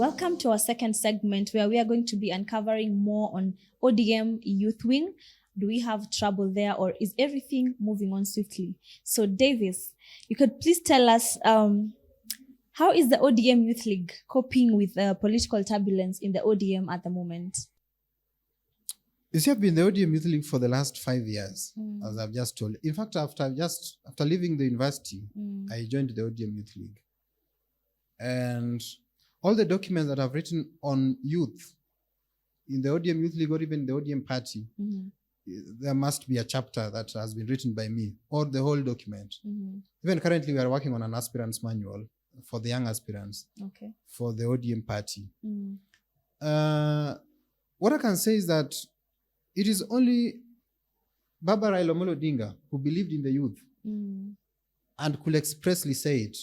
Welcome to our second segment where we are going to be uncovering more on ODM Youth Wing. Do we have trouble there or is everything moving on swiftly? So Davis, you could please tell us how is the ODM Youth League coping with political turbulence in the ODM at the moment? You see, I've been in the ODM Youth League for the last 5 years, as I've just told. In fact, after leaving the university, I joined the ODM Youth League. And all the documents that I've written on youth in the ODM Youth League or even the ODM party, there must be a chapter that has been written by me or the whole document. Even currently, we are working on an aspirant's manual for the young aspirants for the ODM party. What I can say is that it is only Baba Raila Amolo Odinga who believed in the youth and could expressly say it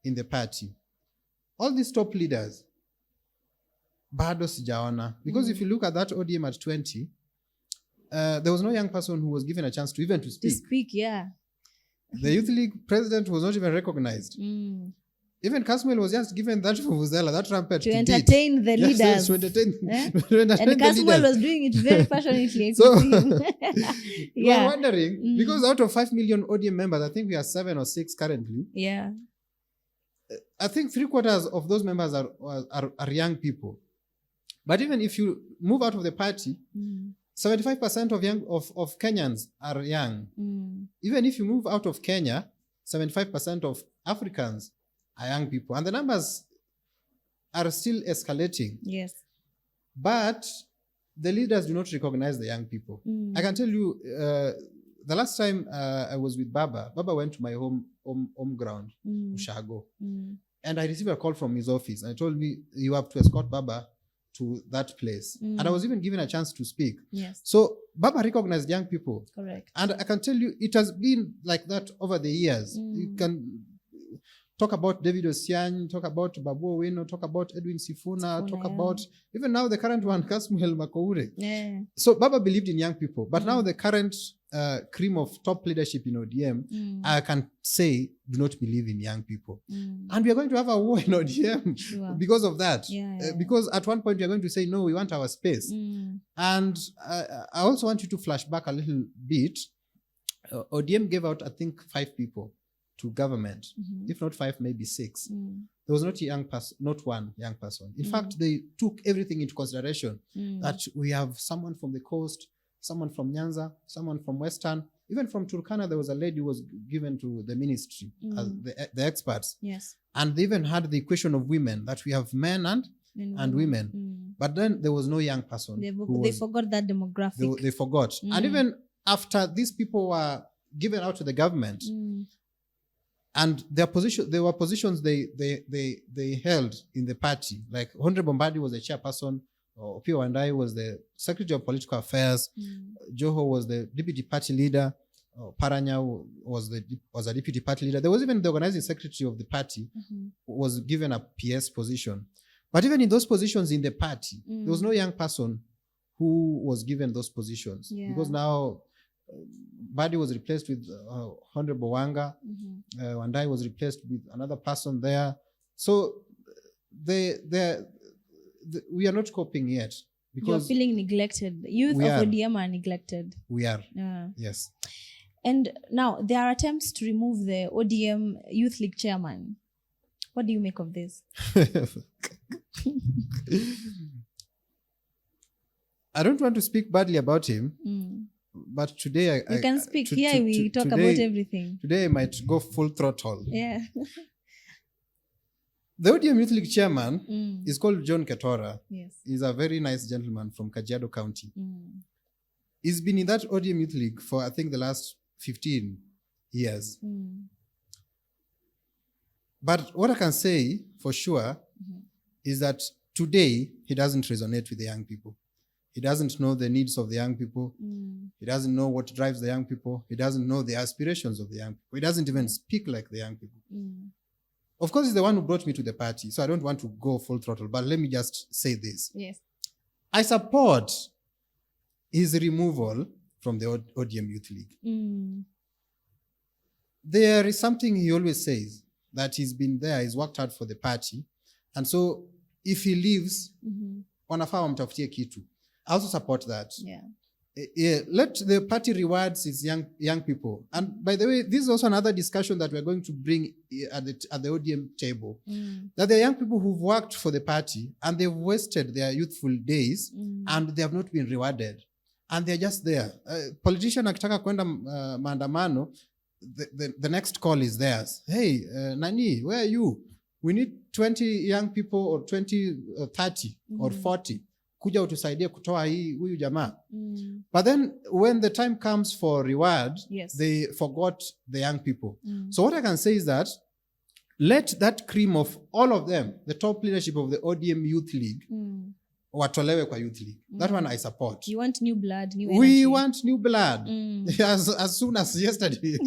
in the party. All these top leaders, bado sijaona. Because if you look at that ODM at 20, there was no young person who was given a chance to even to speak. To speak, yeah. The Youth League president was not even recognized. Even Kasmuel was just given that vuvuzela, that trumpet to entertain the leaders. Yes, to entertain and Kasmuel was doing it very passionately. So we are wondering, because out of 5 million ODM members, I think we are 7 or 6 currently. Yeah. I think 3/4 of those members are young people. But even if you move out of the party, 75% of Kenyans are young. Even if you move out of Kenya, 75% of Africans are young people. And the numbers are still escalating. Yes. But the leaders do not recognize the young people. I can tell you, the last time I was with Baba went to my home ground, Ushago. And I received a call from his office. And he told me, you have to escort Baba to that place. And I was even given a chance to speak. Yes. So Baba recognized young people. Correct. And I can tell you, it has been like that over the years. You can talk about David Osian, talk about Babu Owino, talk about Edwin Sifuna, talk about even now the current one, Kasmuel Makoure. Yeah. So Baba believed in young people, but now the current cream of top leadership in ODM, I can say, do not believe in young people. And we are going to have a war in ODM because of that. Because at one point we are going to say, no, we want our space. And I also want you to flash back a little bit. ODM gave out, I think, 5 people to government, if not 5, maybe 6. There was not one young person. In fact, they took everything into consideration, that we have someone from the coast, someone from Nyanza, someone from Western, even from Turkana. There was a lady who was given to the ministry as the experts. Yes. And they even had the equation of women, that we have men and women. But then there was no young person. They forgot that demographic. They forgot. And even after these people were given out to the government, and there were positions they held in the party. Like Honorable Mbadi was the chairperson, Opiyo Wandayi was the Secretary of Political Affairs, Joho was the deputy party leader, Paranya was a deputy party leader. There was even the organizing secretary of the party was given a PS position. But even in those positions in the party, there was no young person who was given those positions. Because now Badi was replaced with Honorable Wanga. Wandayi was replaced with another person there. So we are not coping yet. Because you're feeling neglected. Youth of ODM are neglected. We are. Yes. And now there are attempts to remove the ODM Youth League chairman. What do you make of this? I don't want to speak badly about him. But today you can speak. Here we talk about everything. Today I might go full throttle. Yeah. The ODM Youth League chairman is called John Ketora. Yes. He's a very nice gentleman from Kajiado County. He's been in that ODM Youth League for, I think, the last 15 years. But what I can say for sure is that today he doesn't resonate with the young people. He doesn't know the needs of the young people. He doesn't know what drives the young people. He doesn't know the aspirations of the young people. He doesn't even speak like the young people. Of course, he's the one who brought me to the party, so I don't want to go full throttle, but let me just say this. Yes. I support his removal from the ODM Youth League. There is something he always says, that he's been there, he's worked hard for the party, and so if he leaves, wanafaa wamtafutie kitu. I also support that. Let the party rewards its young people. And by the way, this is also another discussion that we're going to bring at the ODM table. That there are young people who've worked for the party and they've wasted their youthful days and they have not been rewarded. And they're just there. Politician akitaka kwenda maandamano, the next call is theirs. Hey, Nani, where are you? We need 20 young people or 20, 30 or 40. Kuja utusaidie kutoa huyu jamaa. But then when the time comes for reward, they forgot the young people. So what I can say is that let that cream of all of them, the top leadership of the ODM Youth League, watolewe kwa Youth League. That one I support. You want new blood, new energy. We want new blood as soon as yesterday.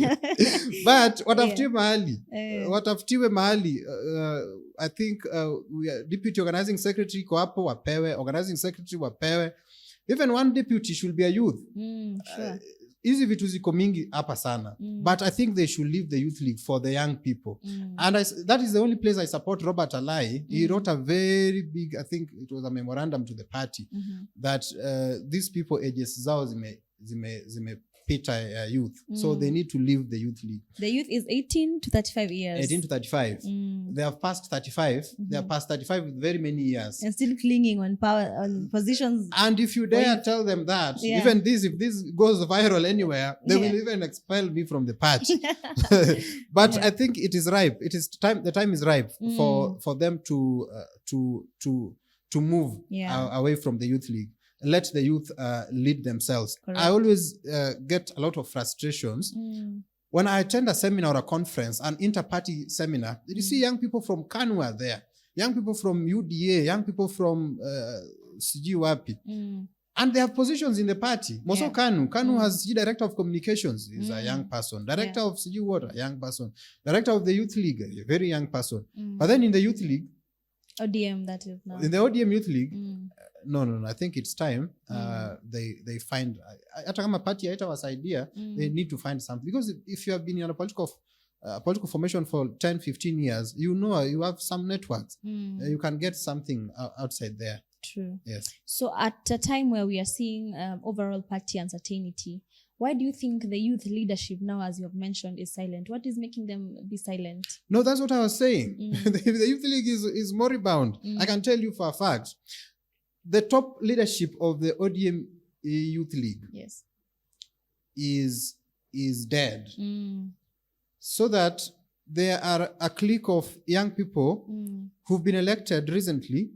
But watafutiwe mahali. Watafutiwe mahali. I think we are deputy organizing secretary ko hapo wapewe, organizing secretary wapewe. Even one deputy should be a youth. Sure. Hizi vitu ziko mingi hapa sana. But I think they should leave the Youth League for the young people. And that is the only place I support Robert Alai. He wrote a very big, I think it was a memorandum to the party, that these people ages zao zimepita youth. So they need to leave the Youth League. The youth is 18 to 35 years. 18 to 35. They have passed 35. They have passed 35 with very many years. And still clinging on power, on positions. And if you dare tell them that, even if this goes viral anywhere, they will even expel me from the party. But I think it is ripe. It is time. The time is ripe for them to move away from the Youth League. Let the youth lead themselves. Correct. I always get a lot of frustrations when I attend a seminar or a conference, an inter-party seminar. You see young people from KANU are there, young people from UDA, young people from CGWAPI. And they have positions in the party. Moso KANU has director of communications, is a young person. Director of CG Water, a young person. Director of the Youth League, a very young person. But then in the Youth League, ODM, that is now. In the ODM Youth League, no. I think it's time they find. Hata kama party haitawasaidia, they need to find something. Because if you have been in a political formation for 10, 15 years, you know you have some networks. You can get something outside there. True. Yes. So at a time where we are seeing overall party uncertainty, why do you think the youth leadership now, as you have mentioned, is silent? What is making them be silent? No, that's what I was saying. The Youth League is moribund. I can tell you for a fact. The top leadership of the ODM Youth League is dead. So that there are a clique of young people who've been elected recently,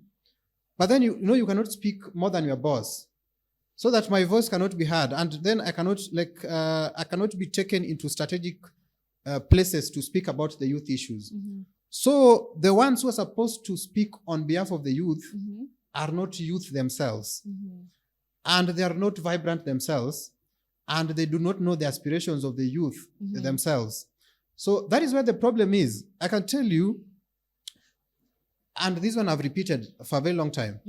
but then you cannot speak more than your boss. So that my voice cannot be heard, and then I cannot be taken into strategic places to speak about the youth issues. So the ones who are supposed to speak on behalf of the youth are not youth themselves, and they are not vibrant themselves, and they do not know the aspirations of the youth themselves. So that is where the problem is. I can tell you, and this one I've repeated for a very long time.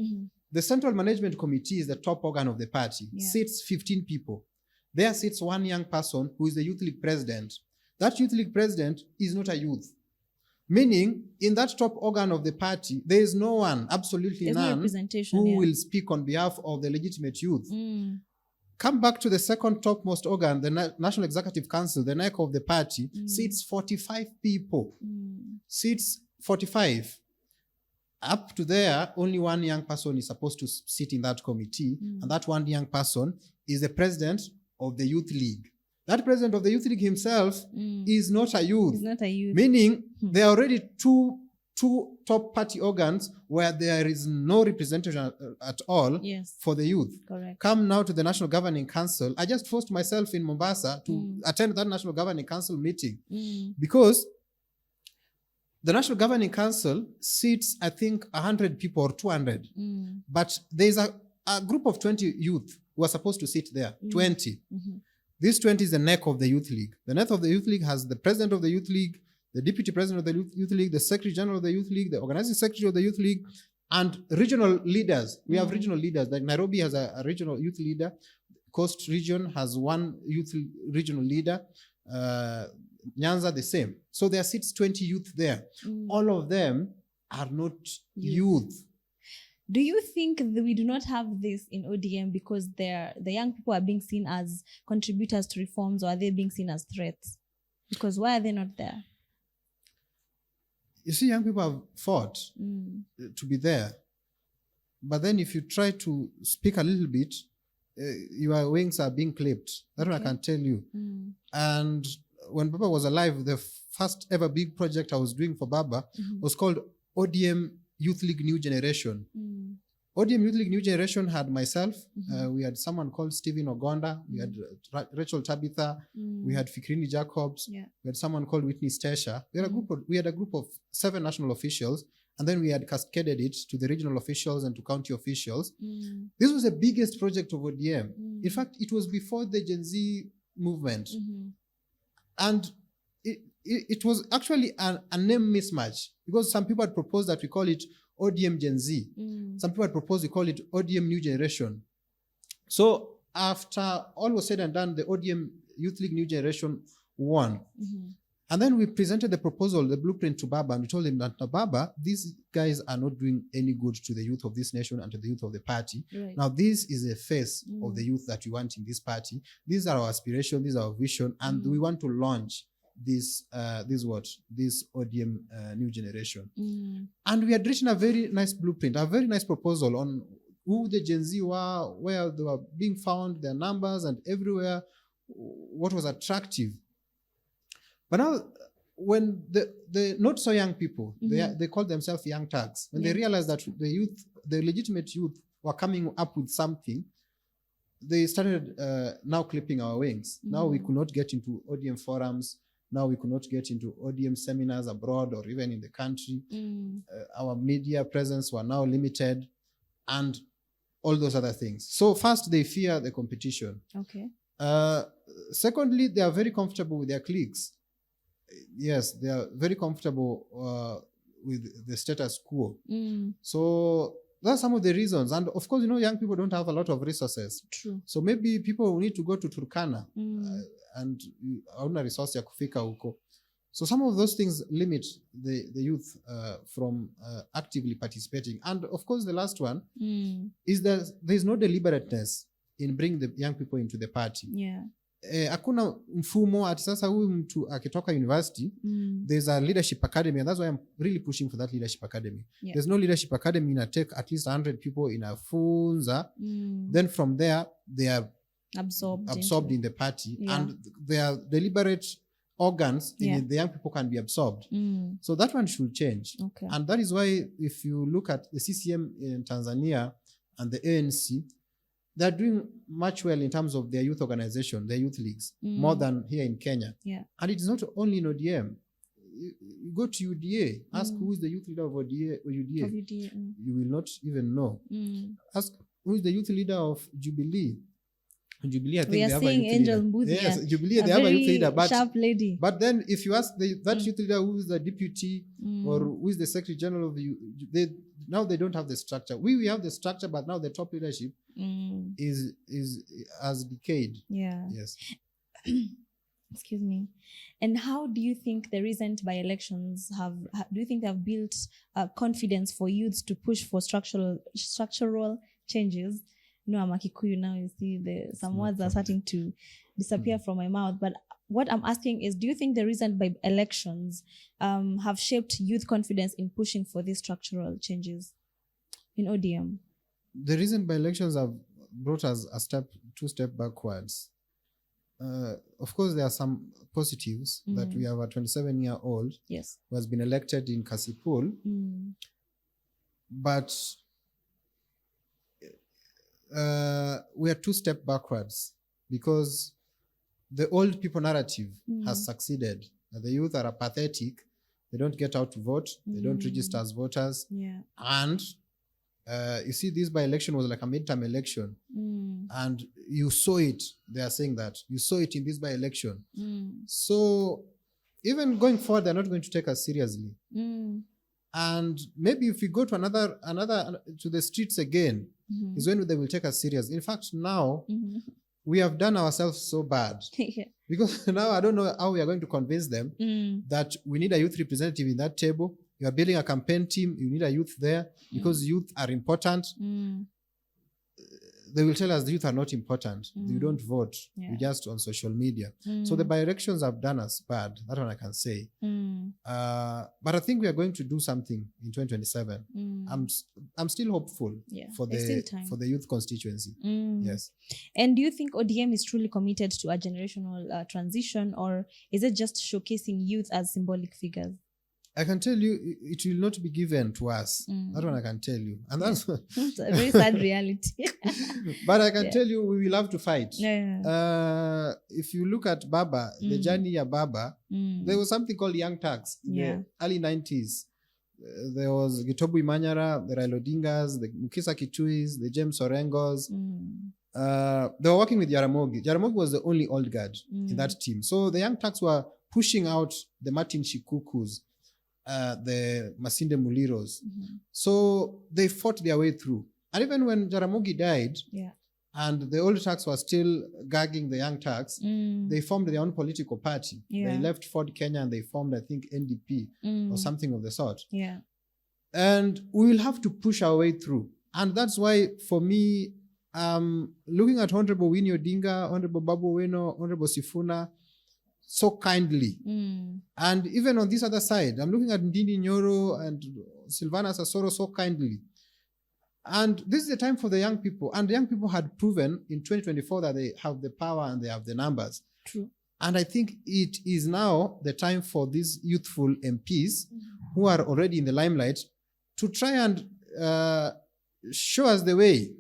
The Central Management Committee is the top organ of the party. Sits 15 people. There sits one young person who is the Youth League president. That Youth League president is not a youth. Meaning, in that top organ of the party, there is no one, absolutely none, who will speak on behalf of the legitimate youth. Come back to the second topmost organ, the National Executive Council, the neck of the party, sits 45 people. Sits 45. Up to there, only one young person is supposed to sit in that committee, and that one young person is the president of the Youth League. That president of the Youth League himself is not a youth. He's not a youth. Meaning, there are already two top party organs where there is no representation at all for the youth. Correct. Come now to the National Governing Council. I just forced myself in Mombasa to attend that National Governing Council meeting because the National Governing Council seats, I think, 100 people or 200. But there's a group of 20 youth who are supposed to sit there. 20. This 20 is the neck of the Youth League. The neck of the Youth League has the president of the Youth League, the deputy president of the Youth League, the secretary general of the Youth League, the organizing secretary of the Youth League, and regional leaders. We have regional leaders. Like Nairobi has a regional youth leader. Coast region has one regional leader. Nyanza the same. So there sits 20 youth there. All of them are not youth. Do you think that we do not have this in ODM because the young people are being seen as contributors to reforms, or are they being seen as threats? Because why are they not there? You see, young people have fought to be there. But then if you try to speak a little bit, your wings are being clipped. That one I can tell you. And when Baba was alive, the first ever big project I was doing for Baba was called ODM Youth League New Generation. ODM Youth League New Generation had myself. We had someone called Stephen Ogonda. We had Rachel Tabitha. We had Fikrini Jacobs. We had someone called Whitney Stesha. We had a group of 7 national officials, and then we had cascaded it to the regional officials and to county officials. This was the biggest project of ODM. In fact, it was before the Gen Z movement. And it was actually a name mismatch, because some people had proposed that we call it ODM Gen Z. Some people had proposed we call it ODM New Generation. So after all was said and done, the ODM Youth League New Generation won. And then we presented the proposal, the blueprint to Baba, and we told him that, Baba, these guys are not doing any good to the youth of this nation and to the youth of the party. Now, this is the face of the youth that we want in this party. These are our aspirations, these are our vision, and we want to launch this ODM New Generation. And we had written a very nice blueprint, a very nice proposal on who the Gen Z were, where they were being found, their numbers, and everywhere, what was attractive. But now, when the not so young people, they call themselves young thugs, when they realized that the legitimate youth were coming up with something, they started now clipping our wings. Now we could not get into ODM forums. Now we could not get into ODM seminars abroad or even in the country. Our media presence were now limited, and all those other things. So first, they fear the competition. Secondly, they are very comfortable with their cliques. Yes, they are very comfortable with the status quo. So that's some of the reasons. And of course, young people don't have a lot of resources. True. So maybe people will need to go to Turkana and hauna resource ya kufika huko. So some of those things limit the youth from actively participating. And of course, the last one is that there's no deliberateness in bringing the young people into the party. Hakuna mfumo ati sasa huyu mtu akitoka university, there's a leadership academy, and that's why I'm really pushing for that leadership academy. There's no leadership academy. In take at least 100 people in a funza. Then from there, they are absorbed in the party, and their deliberate organs in the young people can be absorbed. So that one should change. And that is why if you look at the CCM in Tanzania and the ANC, they're doing much well in terms of their youth organization, their youth leagues, more than here in Kenya. And it is not only in ODM. You go to UDA, ask who is the youth leader of UDA. You will not even know. Ask who is the youth leader of Jubilee. Jubilee, I think we are they have seeing a youth Angel leader. Mbuzi, Yes, Jubilee, they have a youth leader. But, sharp lady. But then if you ask that youth leader who is the deputy or who is the secretary general of the now they don't have the structure. We have the structure, but now the top leadership is has decayed. Yes. Excuse me. And how do you think the recent by-elections do you think they have built confidence for youths to push for structural changes? I'm a Kikuyu now, you see some words are starting to disappear from my mouth. But what I'm asking is, do you think the recent by-elections have shaped youth confidence in pushing for these structural changes in ODM? The recent by-elections have brought us two steps backwards. Of course, there are some positives that we have a 27-year-old who has been elected in Kasipul. But we are two steps backwards because the old people narrative has succeeded. The youth are apathetic. They don't get out to vote. They don't register as voters. And you see, this by-election was like a midterm election. And you saw it. They are saying that. You saw it in this by-election. So even going forward, they're not going to take us seriously. And maybe if we go to another to the streets again, is when they will take us serious. In fact, now we have done ourselves so bad because now I don't know how we are going to convince them that we need a youth representative in that table. You are building a campaign team. You need a youth there because youth are important. They will tell us the youth are not important. You don't vote. You're just on social media. So the by-elections have done us bad. That one I can say. But I think we are going to do something in 2027. I'm still hopeful for the youth constituency. Yes. And do you think ODM is truly committed to a generational transition, or is it just showcasing youth as symbolic figures? I can tell you, it will not be given to us. That one I can tell you. And that's it's a very sad reality. But I can tell you, we will have to fight. If you look at Baba, the journey of Baba, there was something called Young Turks in the early 90s. There was Gitobu Imanyara, the Raila Odingas, the Mukisa Kituis, the James Wrangles. They were working with Jaramogi. Jaramogi was the only old guard in that team. So the Young Turks were pushing out the Martin Shikukus, the Masinde Muliros. So they fought their way through. And even when Jaramogi died, and the old Turks were still gagging the Young Turks, they formed their own political party. They left Ford Kenya and they formed, I think, NDP or something of the sort. And we will have to push our way through. And that's why, for me, looking at Honorable Winnie Odinga, Honorable Babu Owino, Honorable Sifuna, so kindly. And even on this other side, I'm looking at Ndindi Nyoro and Silvana Sasoro so kindly. And this is the time for the young people. And the young people had proven in 2024 that they have the power and they have the numbers. True. And I think it is now the time for these youthful MPs who are already in the limelight to try and show us the way.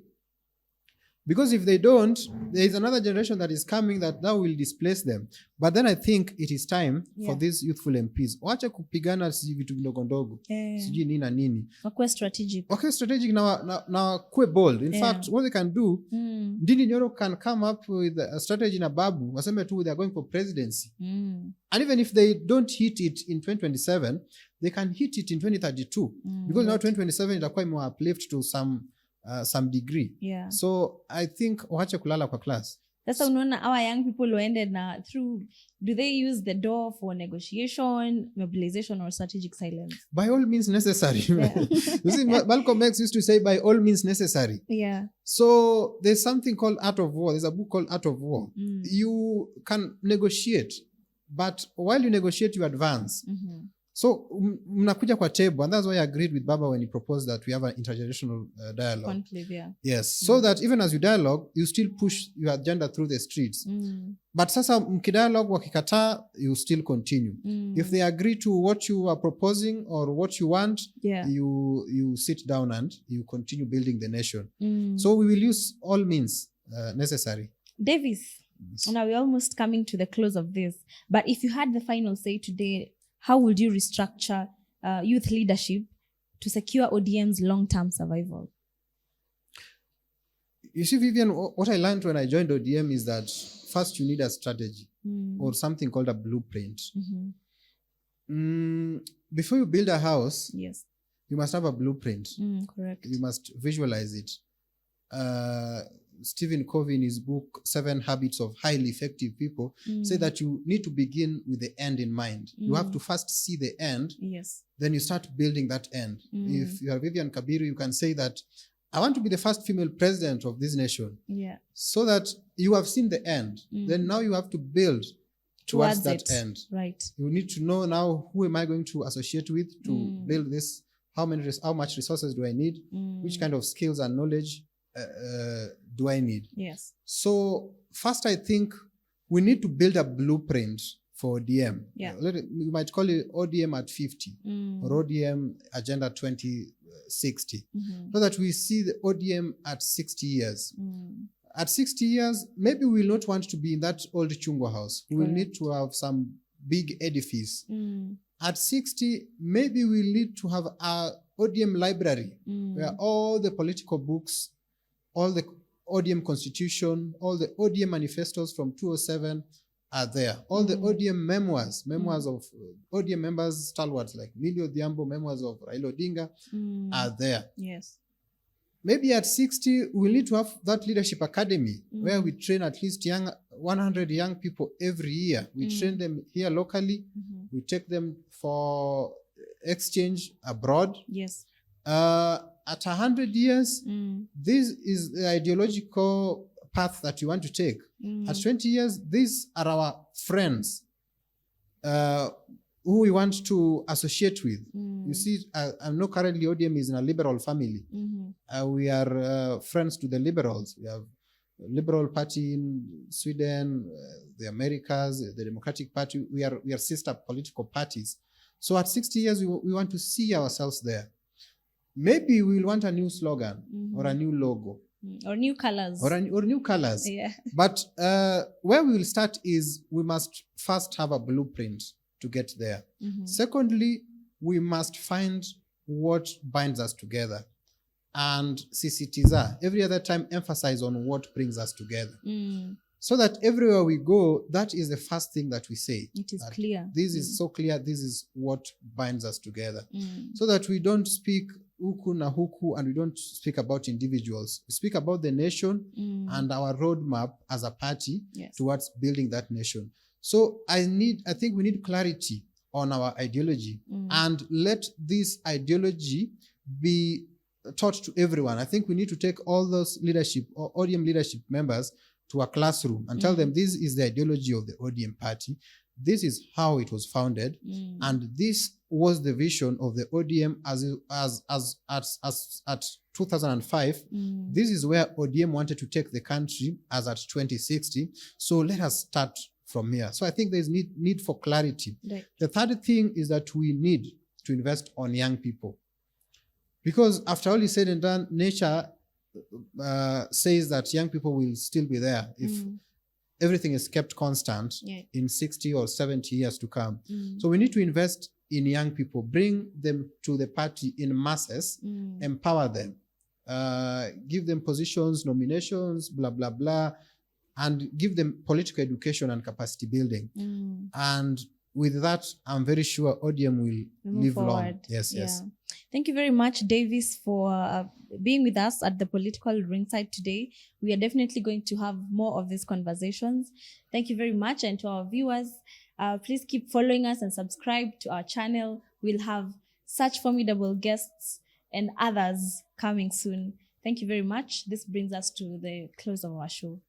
Because if they don't, there is another generation that is coming that now will displace them. But then I think it is time for these youthful MPs. Wacha kupigana siji vitu ndogo ndogo. Siji nini na nini. Wakwe strategic. Okay, strategic na kwe bold. In fact, what they can do, Ndindi Nyoro can come up with a strategy na Babu. Waseme tu they are going for presidency. And even if they don't hit it in 2027, they can hit it in 2032. Because now 2027 itakuwa imewa uplift to some degree. So I think wache kulala kwa class. Sasa unaona our young people who ended na through, do they use the door for negotiation, mobilization, or strategic silence? By all means necessary. You see, Malcolm X used to say by all means necessary. So there's something called Art of War. There's a book called Art of War. You can negotiate, but while you negotiate, you advance. So mnakuja kwa table, and that's why I agreed with Baba when he proposed that we have an intergenerational dialogue. Conclave, Yes, so that even as you dialogue, you still push your agenda through the streets. But sasa mkidialogue wakikataa, you still continue. If they agree to what you are proposing or what you want, you sit down and you continue building the nation. So we will use all means necessary. Davis, now we're almost coming to the close of this. But if you had the final say today, how would you restructure youth leadership to secure ODM's long-term survival? You see, Vivian, what I learned when I joined ODM is that first you need a strategy or something called a blueprint. Before you build a house, you must have a blueprint. Correct. You must visualize it. Stephen Covey in his book 7 Habits of Highly Effective People say that you need to begin with the end in mind. You have to first see the end, then you start building that end. If you are Vivian Kabiru, you can say that I want to be the first female president of this nation. So that you have seen the end. Then now you have to build towards that end. Right. You need to know now, who am I going to associate with to build this? How much resources do I need? Which kind of skills and knowledge do I need? So first, I think we need to build a blueprint for ODM. We might call it ODM at 50 or ODM Agenda 2060, so that we see the ODM at 60 years. At 60 years, maybe we will not want to be in that old Chungwa house. We will need to have some big edifice. At 60, maybe we'll need to have a ODM library where all the political books, all the ODM constitution, all the ODM manifestos from 2007 are there. All the ODM memoirs of ODM members, stalwarts like Millie Odhiambo, memoirs of Raila Odinga are there. Maybe at 60, we'll need to have that leadership academy where we train at least 100 young people every year. We train them here locally. We take them for exchange abroad. Yes. At 100 years, this is the ideological path that you want to take. At 20 years, these are our friends who we want to associate with. You see, I know currently ODM is in a liberal family. We are friends to the liberals. We have a Liberal Party in Sweden, the Americas, the Democratic Party. We are sister political parties. So at 60 years, we want to see ourselves there. Maybe we'll want a new slogan or a new logo. Or new colors. Or new colors. Yeah. But where we will start is we must first have a blueprint to get there. Secondly, we must find what binds us together. And CCTza, every other time, emphasize on what brings us together. So that everywhere we go, that is the first thing that we say. It is clear. This is so clear. This is what binds us together. So that we don't speak huku na huku and we don't speak about individuals. We speak about the nation and our roadmap as a party towards building that nation. So I think we need clarity on our ideology and let this ideology be taught to everyone. I think we need to take all those leadership or ODM leadership members to a classroom and tell them this is the ideology of the ODM party. This is how it was founded, and this was the vision of the ODM as at 2005. This is where ODM wanted to take the country as at 2060. So let us start from here. So I think there's need for clarity. Right. The third thing is that we need to invest on young people, because after all is said and done, nature says that young people will still be there if everything is kept constant in 60 or 70 years to come. So we need to invest in young people, bring them to the party in masses, empower them, give them positions, nominations, blah, blah, blah, and give them political education and capacity building. And with that, I'm very sure ODM will live long. Yes, yes. Thank you very much, Davis, for being with us at the Political Ringside today. We are definitely going to have more of these conversations. Thank you very much. And to our viewers, please keep following us and subscribe to our channel. We'll have such formidable guests and others coming soon. Thank you very much. This brings us to the close of our show.